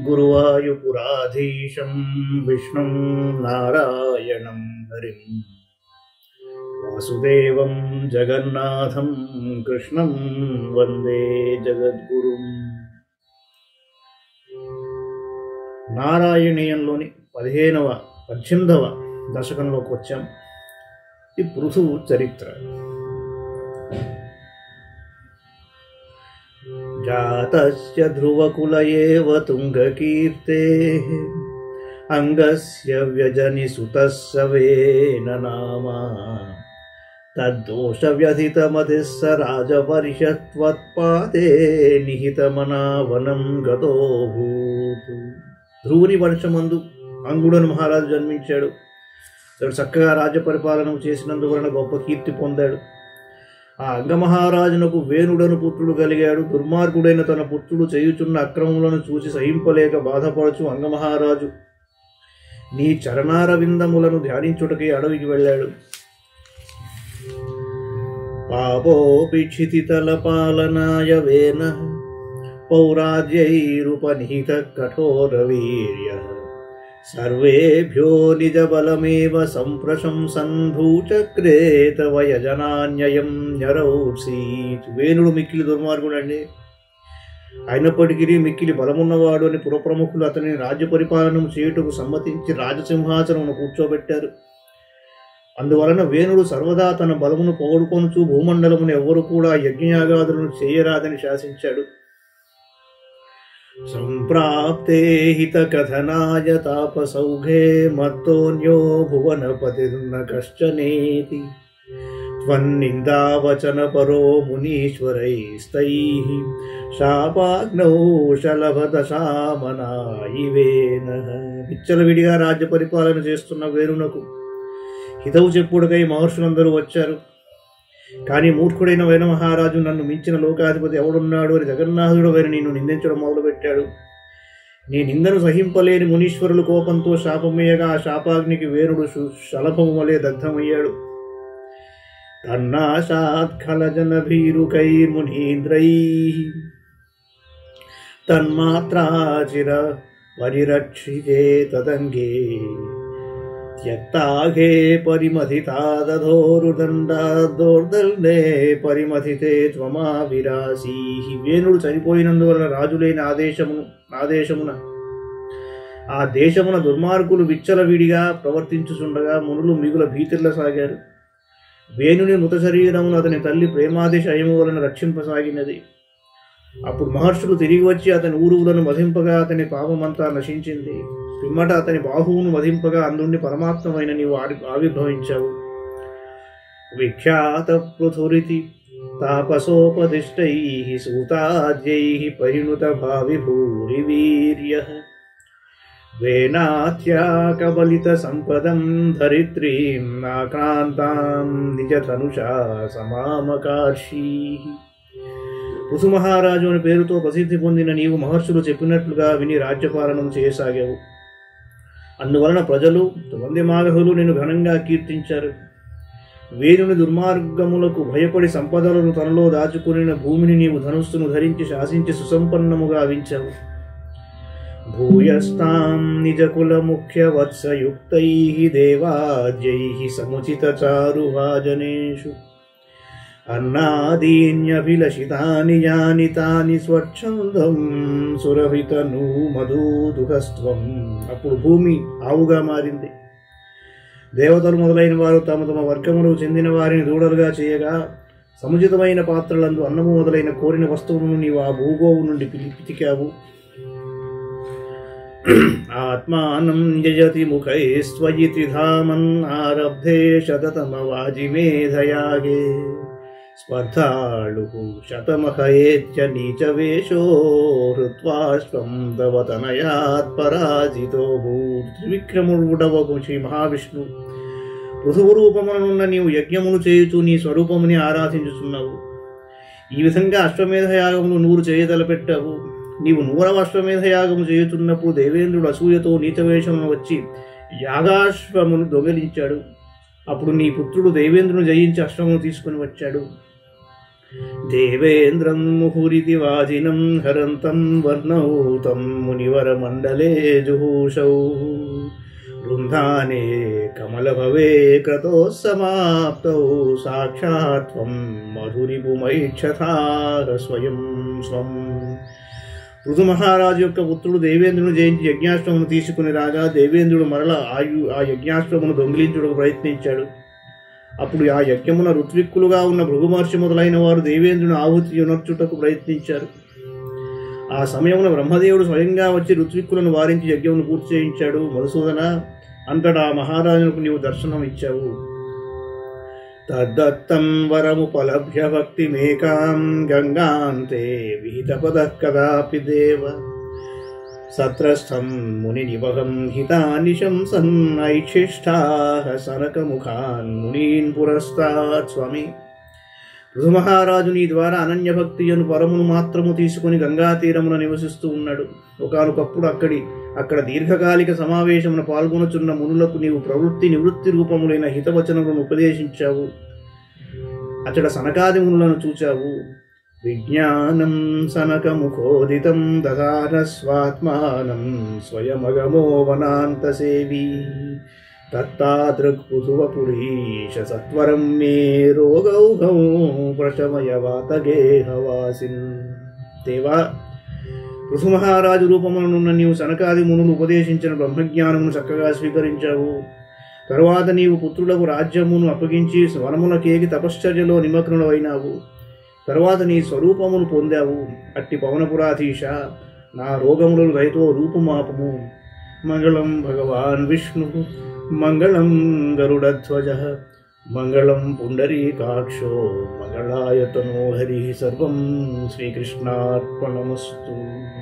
గురువాయుపురాధీశం విష్ణుం నారాయణం హరిం వాసుదేవం జగన్నాథం కృష్ణం వందే జగద్గురుం. నారాయణీయంలోని 18వ దశకంలోకి వచ్చాం. ఈ పృథువు చరిత్ర. జాతస్య ధ్రువకుల ఏవ తుంగకీర్తేః అంగస్య వ్యజని సుతస్సవేన నామా తద్దోష వ్యధితమతిస్స రాజపరిషత్వత్పాదే నిహితమనావనం గతోభూత్. ధ్రువుని వంశమందు అంగుడను మహారాజు జన్మించాడు. అతడు చక్కగా రాజ్య పరిపాలన చేసినందువలన గొప్ప కీర్తి పొందాడు. ఆ అంగమహారాజునకు వేణుడను పుత్రుడు కలిగాడు. దుర్మార్గుడైన తన పుత్రుడు చేయుచున్న అక్రమములను చూసి సహింపలేక బాధపడుచు అంగమహారాజు నీ చరణారవిందములను ధ్యానించుటకి అడవికి వెళ్ళాడు. పాపోపి క్షితితల పాలనాయ వేన పౌరాజ్యైరుపనిహిత కఠోర వీర్య సర్వేభ్యో నిజ బలమేవ సంప్రశంసన్ భూచక్రే తవ యజనాన్యయం న్యరౌసీత్. వేణుడు మిక్కిలి దుర్మార్గుడండి. అయినప్పటికీ మిక్కిలి బలమున్నవాడు అని పురప్రముఖులు అతనిని రాజ్య పరిపాలన చేయుటకు సమ్మతించి రాజసింహాసనమును కూర్చోబెట్టారు. అందువలన వేణుడు సర్వదా తన బలమును పొగడుకొనుచు భూమండలమును ఎవ్వరు కూడా యజ్ఞయాగాదులను చేయరాదని శాసించాడు. సంప్రాప్తే హిత కథనాయ తాపసౌఘే మత్తోన్యో భువనపతిర్న కశ్చనేతి త్వన్నిందావచన పరో మునీశ్వరైస్తైః శాపాగ్నౌ శలభదశామనాయివేన. విచ్చలవిడిగా రాజ్య పరిపాలన చేస్తున్న వేణునకు హితవు చెప్పుడుకై మహర్షులందరూ వచ్చారు. కానీ మూర్ఖుడైన వేణ మహారాజు నన్ను మించిన లోకాధిపతి ఎవడున్నాడు అని జగన్నాథుడు వేరు నిన్ను నిందించడం మొదలుపెట్టాడు. నీ నిందను సహింపలేని మునీశ్వరులు కోపంతో శాపమేయగా ఆ శాపాగ్నికి వేణుడు శలభము వలె దగ్ధమయ్యాడు. తన్నాశాత్ఖలజన భీరుకైర్మునీంద్రైః తన్మాత్రాచిర పరిరక్షితే తదంగే త్యక్తాఘే పరిమథితాదధోరుదండాదోర్దల్నే పరిమథితే త్వమావిరాసీః. వేణుడు చనిపోయినందువలన రాజులైన ఆదేశమున ఆ దేశమున దుర్మార్గులు విచ్చలవిడిగా ప్రవర్తించుచుండగా మునులు మిగుల భీతిల్లసాగారు. వేణుని మృత శరీరమును అతని తల్లి ప్రేమాతిశయము వలన రక్షింపసాగినది. అప్పుడు మహర్షులు తిరిగి వచ్చి అతని ఊరువులను వధింపగా అతని పాపమంతా నశించింది. పిమ్మట అతని బాహువును వధింపగా అందుండి పరమాత్మైన నీవు ఆవిర్భవించావు. విఖ్యాత పృథురితి తాపసోపదిష్టైః సూతాద్యైః పరిణుత భావి భూరి వీర్యః వేనాత్యాకబలిత సంపదం ధరిత్రీం ఆక్రాంతాం నిజధనుషా సమామకార్షీః. పృథు మహారాజు అని పేరుతో ప్రసిద్ధి పొందిన నీవు మహర్షులు చెప్పినట్లుగా విని రాజ్యపాలనం చేయసాగావు. అందువలన ప్రజలు వంద్యమాగధులు నిన్ను ఘనంగా కీర్తించారు. వేణుని దుర్మార్గములకు భయపడి సంపదలను తనలో దాచుకుని భూమిని నీవు ధనుస్సును ధరించి శాసించి సుసంపన్నముగా వించావు. భూయస్తాం నిజకుల ముఖ్య వత్సయుక్తైః దేవాజ్యైః సముచిత చారుభాజనేషు అన్నాదీన్యభిలషితాని యాని తాని స్వచ్ఛందం సురభితను మధుదుహస్త్వం. అప్పుడు భూమి ఆవుగా మారింది. దేవతలు మొదలైన వారు తమ తమ వర్గములకు చెందిన వారిని దూడలుగా చేయగా సముచితమైన పాత్రలందు అన్నము మొదలైన కోరిన వస్తువులను నీవు ఆ భూగోవు నుండి పితికావు. ఆత్మానం యజతి ముఖైస్త్వయితి ధామన్ ఆరబ్ధే శతతమ వాజిమేధయాగే స్పర్ధాళు శతమఖయేత్య నీచవేషో హృత్వాశ్వం తవ తనయాత్ పరాజితో భూత్. త్రివిక్రముడవగు శ్రీ మహావిష్ణు పృథువు రూపమునున్న నీవు యజ్ఞమును చేయుచు నీ స్వరూపముని ఆరాధించుచున్నావు. ఈ విధంగా అశ్వమేధయాగములు 100 చేయతలపెట్టావు. నీవు 100వ అశ్వమేధయాగము చేయుతున్నప్పుడు దేవేంద్రుడు అసూయతో నీచవేషమును వచ్చి యాగాశ్వమును దొంగిలించాడు. అప్పుడు నీ పుత్రుడు దేవేంద్రుని జయించి అశ్వమును తీసుకుని వచ్చాడు. దేవేంద్రం ముహురితి వాజినం హరంతం వర్ణౌతం మునివరమండలే జుహూషౌ బృందానే కమలభవే క్రతోస్సమాప్తౌ సాక్షాత్ త్వం మధురిపుమైక్షథార స్వయం స్వం. పృథు మహారాజు యొక్క పుత్రుడు దేవేంద్రుని జయించి యజ్ఞాశ్వమును తీసుకుని రాగా దేవేంద్రుడు మరల ఆ యజ్ఞాశ్వమును దొంగిలించుటకు ప్రయత్నించాడు. అప్పుడు ఆ యజ్ఞమున ఋత్విక్కులుగా ఉన్న భృగు మహర్షి మొదలైన వారు దేవేంద్రుని ఆహుతి యునర్చుటకు ప్రయత్నించారు. ఆ సమయమున బ్రహ్మదేవుడు స్వయంగా వచ్చి ఋత్విక్కులను వారించి యజ్ఞమును పూర్తి చేయించాడు. మధుసూదన, అంతటా మహారాజునకు నీవు దర్శనం ఇచ్చావు. తద్దత్తం వరముపలభ్య భక్తిమేకాం గంగాంతే విహితపదః కదాపి దేవ సత్రస్థం మునినివహం హితానిశంసన్ ఐక్షిష్టాః సనకముఖాన్ మునీన్ పురస్తాత్. స్వామి, పృథు మహారాజు నీ ద్వారా అనన్యభక్తి అను పరమును మాత్రము తీసుకుని గంగా తీరమున నివసిస్తూ ఉన్నాడు. ఒకానొకప్పుడు అక్కడ దీర్ఘకాలిక సమావేశమున పాల్గొనుచున్న మునులకు నీవు ప్రవృత్తి నివృత్తి రూపములైన హితవచనములను ఉపదేశించావు. అచ్చట సనకాది మునులను చూచావు. విజ్ఞానం సనకముఖోదితం దదాన స్వాత్మానం స్వయమగమో వనాంతసేవి తత్తాదృక్పృథువపురీశ సత్వరం మే రోగౌఘం ప్రశమయ వాతగేహవాసిన్. దేవా, పృథు మహారాజు రూపములనున్న నీవు సనకాది మునులు ఉపదేశించిన బ్రహ్మజ్ఞానమును చక్కగా స్వీకరించావు. తరువాత నీవు పుత్రులకు రాజ్యమును అప్పగించి వనములకేగి తపశ్చర్యలో నిమగ్నుడవైనావు. తరువాత నీ స్వరూపమును పొందావు. అట్టి పవనపురాధీశ, నా రోగములను దయతో రూపుమాపము. మంగళం భగవాన్ విష్ణు, మంగళం గరుడధ్వజ, మంగళం పుండరీకాక్షో, మంగళాయ తనో హరి. సర్వం శ్రీకృష్ణార్పణమస్తు.